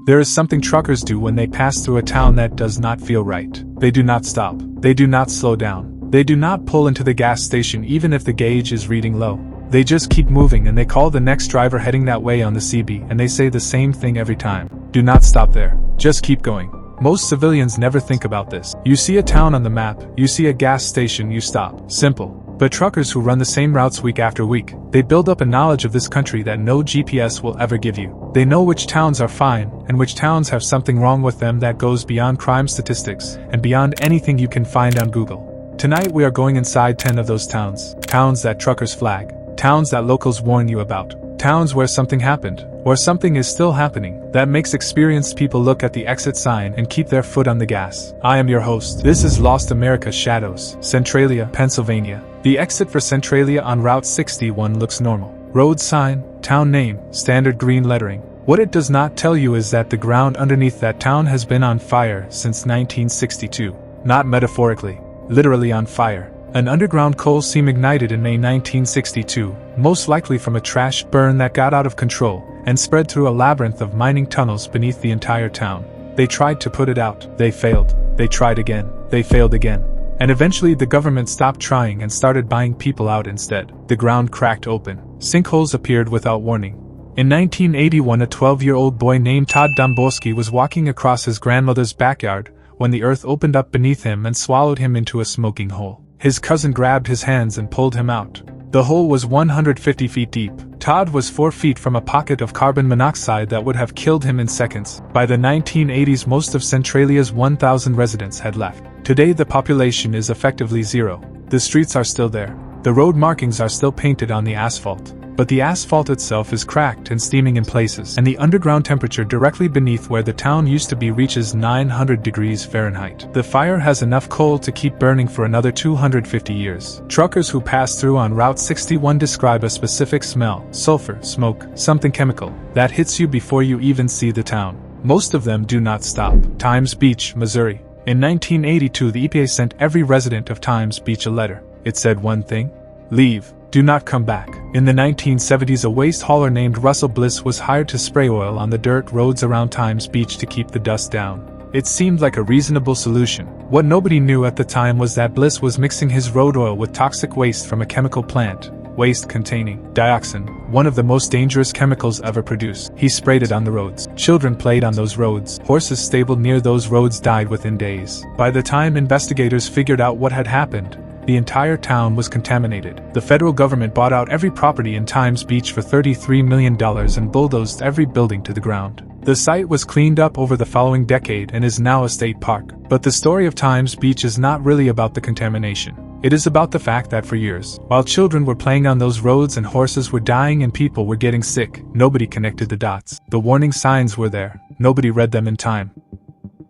There is something truckers do when they pass through a town that does not feel right. They do not stop. They do not slow down. They do not pull into the gas station even if the gauge is reading low. They just keep moving and they call the next driver heading that way on the CB and they say the same thing every time. Do not stop there. Just keep going. Most civilians never think about this. You see a town on the map, you see a gas station, you stop. Simple. But truckers who run the same routes week after week, they build up a knowledge of this country that no GPS will ever give you. They know which towns are fine, and which towns have something wrong with them that goes beyond crime statistics, and beyond anything you can find on Google. Tonight we are going inside 10 of those towns. Towns that truckers flag. Towns that locals warn you about. Towns where something happened, or something is still happening, that makes experienced people look at the exit sign and keep their foot on the gas. I am your host. This is Lost America Shadows, Centralia, Pennsylvania. The exit for Centralia on Route 61 looks normal. Road sign, town name, standard green lettering. What it does not tell you is that the ground underneath that town has been on fire since 1962. Not metaphorically, literally on fire. An underground coal seam ignited in May 1962, most likely from a trash burn that got out of control, and spread through a labyrinth of mining tunnels beneath the entire town. They tried to put it out, they failed. They tried again, they failed again. And eventually the government stopped trying and started buying people out instead. The ground cracked open. Sinkholes appeared without warning. In 1981, a 12-year-old boy named Todd Domborski was walking across his grandmother's backyard when the earth opened up beneath him and swallowed him into a smoking hole. His cousin grabbed his hands and pulled him out. The hole was 150 feet deep. Todd was 4 feet from a pocket of carbon monoxide that would have killed him in seconds. By the 1980s, most of Centralia's 1,000 residents had left. Today the population is effectively zero. The streets are still there. The road markings are still painted on the asphalt. But the asphalt itself is cracked and steaming in places, and the underground temperature directly beneath where the town used to be reaches 900 degrees Fahrenheit. The fire has enough coal to keep burning for another 250 years. Truckers who pass through on Route 61 describe a specific smell, sulfur, smoke, something chemical, that hits you before you even see the town. Most of them do not stop. Times Beach, Missouri. In 1982, the EPA sent every resident of Times Beach a letter. It said one thing: leave. Do not come back. In the 1970s, a waste hauler named Russell Bliss was hired to spray oil on the dirt roads around Times Beach to keep the dust down. It seemed like a reasonable solution. What nobody knew at the time was that Bliss was mixing his road oil with toxic waste from a chemical plant, waste containing dioxin, one of the most dangerous chemicals ever produced. He sprayed it on the roads. Children played on those roads. Horses stabled near those roads died within days. By the time investigators figured out what had happened, the entire town was contaminated. The federal government bought out every property in Times Beach for $33 million and bulldozed every building to the ground. The site was cleaned up over the following decade and is now a state park. But the story of Times Beach is not really about the contamination. It is about the fact that for years, while children were playing on those roads and horses were dying and people were getting sick, nobody connected the dots. The warning signs were there. Nobody read them in time.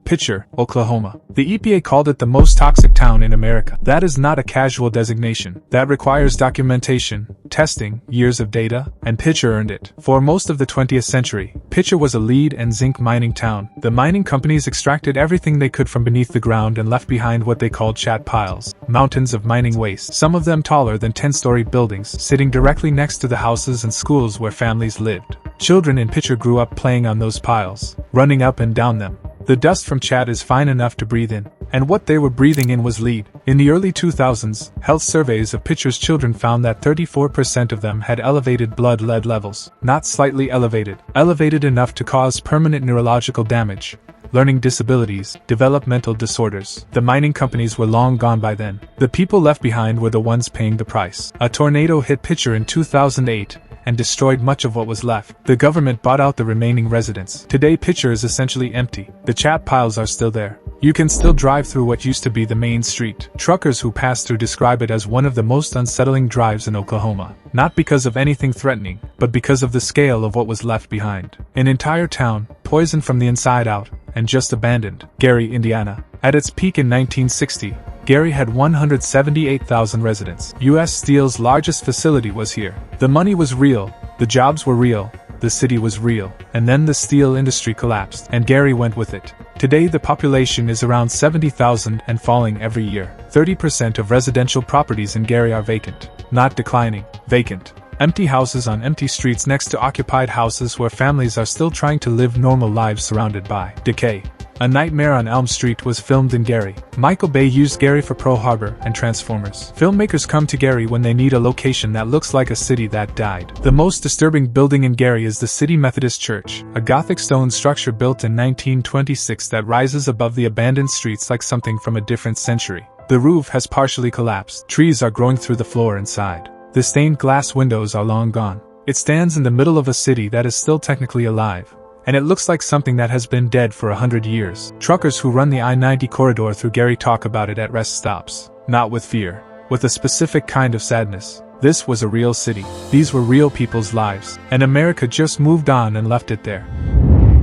Pitcher, Oklahoma. The EPA called it the most toxic town in America. That is not a casual designation. That requires documentation, testing, years of data, and Pitcher earned it. For most of the 20th century, Pitcher was a lead and zinc mining town. The mining companies extracted everything they could from beneath the ground and left behind what they called chat piles, mountains of mining waste, some of them taller than 10-story buildings, sitting directly next to the houses and schools where families lived. Children in Pitcher grew up playing on those piles, running up and down them. The dust from chat is fine enough to breathe in, and what they were breathing in was lead. In the early 2000s, health surveys of Pitcher's children found that 34% of them had elevated blood lead levels, not slightly elevated, elevated enough to cause permanent neurological damage, learning disabilities, developmental disorders. The mining companies were long gone by then. The people left behind were the ones paying the price. A tornado hit Pitcher in 2008, and destroyed much of what was left. The government bought out the remaining residents. Today Pitcher is essentially empty. The chat piles are still there. You can still drive through what used to be the main street. Truckers who pass through describe it as one of the most unsettling drives in Oklahoma. Not because of anything threatening, but because of the scale of what was left behind. An entire town, poisoned from the inside out, and just abandoned. Gary, Indiana. At its peak in 1960, Gary had 178,000 residents. U.S. Steel's largest facility was here. The money was real, the jobs were real, the city was real, and then the steel industry collapsed, and Gary went with it. Today the population is around 70,000 and falling every year. 30% of residential properties in Gary are vacant. Not declining, vacant. Empty houses on empty streets next to occupied houses where families are still trying to live normal lives surrounded by decay. A Nightmare on Elm Street was filmed in Gary. Michael Bay used Gary for Pearl Harbor and Transformers. Filmmakers come to Gary when they need a location that looks like a city that died. The most disturbing building in Gary is the City Methodist Church, a Gothic stone structure built in 1926 that rises above the abandoned streets like something from a different century. The roof has partially collapsed. Trees are growing through the floor inside. The stained glass windows are long gone. It stands in the middle of a city that is still technically alive, and it looks like something that has been dead for 100 years. Truckers who run the I-90 corridor through Gary talk about it at rest stops, not with fear, with a specific kind of sadness. This was a real city. These were real people's lives, and America just moved on and left it there.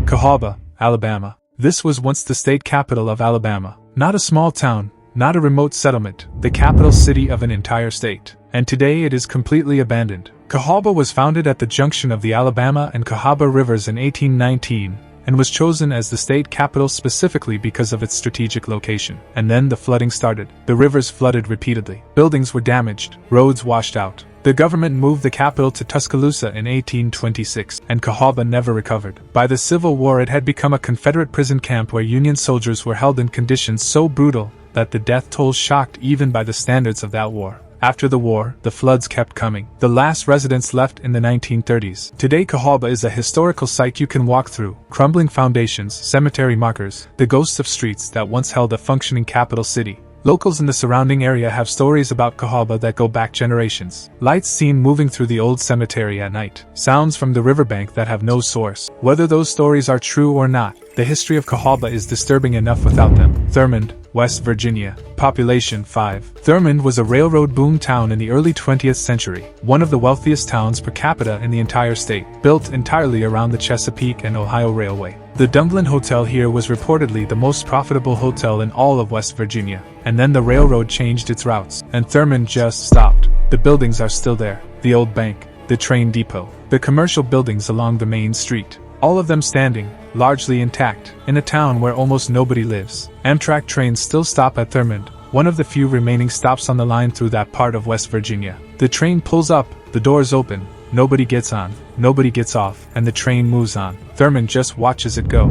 Cahaba, Alabama. This was once the state capital of Alabama. Not a small town, not a remote settlement, the capital city of an entire state. And today it is completely abandoned. Cahaba was founded at the junction of the Alabama and Cahaba rivers in 1819, and was chosen as the state capital specifically because of its strategic location. And then the flooding started. The rivers flooded repeatedly. Buildings were damaged, roads washed out. The government moved the capital to Tuscaloosa in 1826, and Cahaba never recovered. By the Civil War it had become a Confederate prison camp where Union soldiers were held in conditions so brutal that the death toll shocked even by the standards of that war. After the war, the floods kept coming. The last residents left in the 1930s. Today Cahaba is a historical site you can walk through. Crumbling foundations, cemetery markers, the ghosts of streets that once held a functioning capital city. Locals in the surrounding area have stories about Cahaba that go back generations. Lights seen moving through the old cemetery at night. Sounds from the riverbank that have no source. Whether those stories are true or not, the history of Cahaba is disturbing enough without them. Thurmond, West Virginia. Population 5. Thurmond was a railroad boom town in the early 20th century, one of the wealthiest towns per capita in the entire state, built entirely around the Chesapeake and Ohio Railway. The Dunglin Hotel here was reportedly the most profitable hotel in all of West Virginia, and then the railroad changed its routes, and Thurmond just stopped. The buildings are still there, the old bank, the train depot, the commercial buildings along the main street. All of them standing, largely intact, in a town where almost nobody lives. Amtrak trains still stop at Thurmond, one of the few remaining stops on the line through that part of West Virginia. The train pulls up, the doors open, nobody gets on, nobody gets off, and the train moves on. Thurmond just watches it go.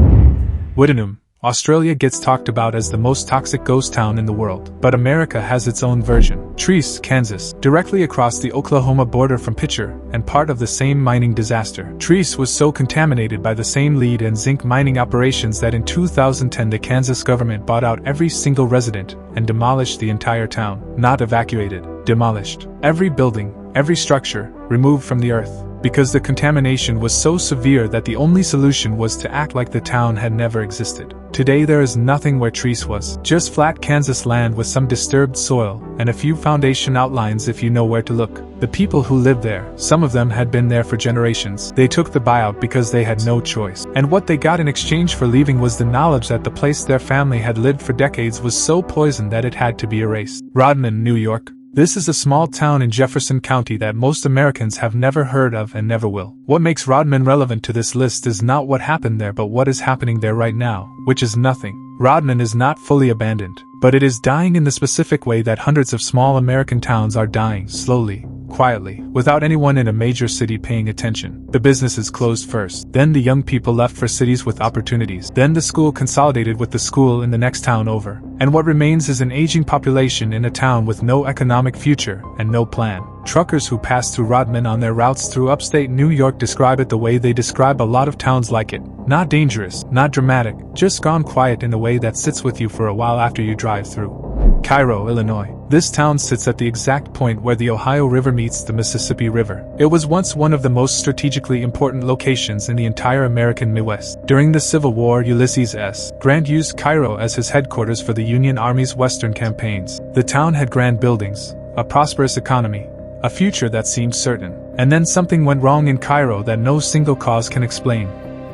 Widenum, Australia gets talked about as the most toxic ghost town in the world, but America has its own version. Treese, Kansas, directly across the Oklahoma border from Pitcher, and part of the same mining disaster. Treese was so contaminated by the same lead and zinc mining operations that in 2010 the Kansas government bought out every single resident and demolished the entire town. Not evacuated, demolished. Every building, every structure, removed from the earth. Because the contamination was so severe that the only solution was to act like the town had never existed. Today there is nothing where Treese was, just flat Kansas land with some disturbed soil, and a few foundation outlines if you know where to look. The people who lived there, some of them had been there for generations. They took the buyout because they had no choice. And what they got in exchange for leaving was the knowledge that the place their family had lived for decades was so poisoned that it had to be erased. Rodman, New York. This is a small town in Jefferson County that most Americans have never heard of and never will. What makes Rodman relevant to this list is not what happened there but what is happening there right now, which is nothing. Rodman is not fully abandoned, but it is dying in the specific way that hundreds of small American towns are dying, slowly, quietly, without anyone in a major city paying attention. The businesses closed first, then the young people left for cities with opportunities, then the school consolidated with the school in the next town over, and what remains is an aging population in a town with no economic future and no plan. Truckers who pass through Rodman on their routes through upstate New York describe it the way they describe a lot of towns like it. Not dangerous, not dramatic, just gone quiet in a way that sits with you for a while after you drive through. Cairo, Illinois. This town sits at the exact point where the Ohio River meets the Mississippi River. It was once one of the most strategically important locations in the entire American Midwest. During the Civil War, Ulysses S. Grant used Cairo as his headquarters for the Union Army's Western campaigns. The town had grand buildings, a prosperous economy, a future that seemed certain. And then something went wrong in Cairo that no single cause can explain.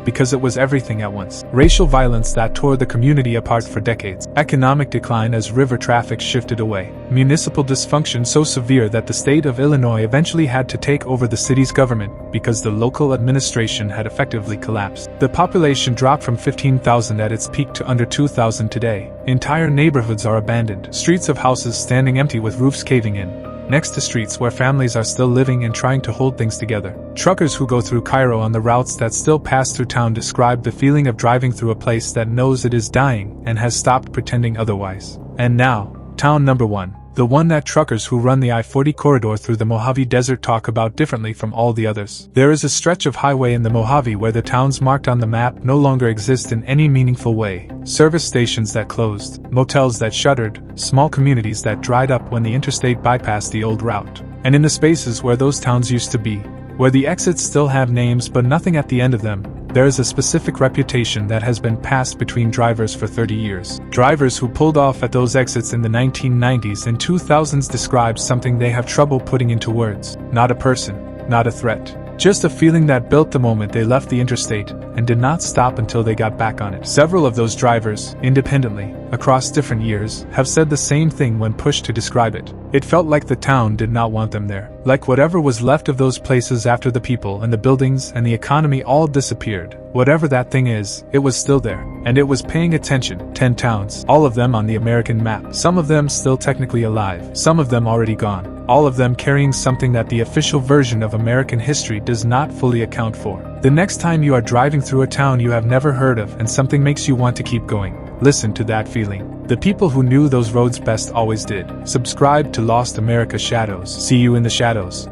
Because it was everything at once. Racial violence that tore the community apart for decades. Economic decline as river traffic shifted away. Municipal dysfunction so severe that the state of Illinois eventually had to take over the city's government because the local administration had effectively collapsed. The population dropped from 15,000 at its peak to under 2,000 today. Entire neighborhoods are abandoned. Streets of houses standing empty with roofs caving in. next to streets where families are still living and trying to hold things together. Truckers who go through Cairo on the routes that still pass through town describe the feeling of driving through a place that knows it is dying and has stopped pretending otherwise. And now, town number 1. The one that truckers who run the I-40 corridor through the Mojave Desert talk about differently from all the others. There is a stretch of highway in the Mojave where the towns marked on the map no longer exist in any meaningful way. Service stations that closed, motels that shuttered, small communities that dried up when the interstate bypassed the old route. And in the spaces where those towns used to be, where the exits still have names but nothing at the end of them, there is a specific reputation that has been passed between drivers for 30 years. Drivers who pulled off at those exits in the 1990s and 2000s describe something they have trouble putting into words. Not a person, not a threat. Just a feeling that built the moment they left the interstate and did not stop until they got back on it. Several of those drivers, independently, across different years, have said the same thing when pushed to describe it. It felt like the town did not want them there. Like whatever was left of those places after the people and the buildings and the economy all disappeared. Whatever that thing is, it was still there. And it was paying attention. 10 towns, all of them on the American map. Some of them still technically alive. Some of them already gone. All of them carrying something that the official version of American history does not fully account for. The next time you are driving through a town you have never heard of and something makes you want to keep going, listen to that feeling. The people who knew those roads best always did. Subscribe to Lost America Shadows. See you in the shadows.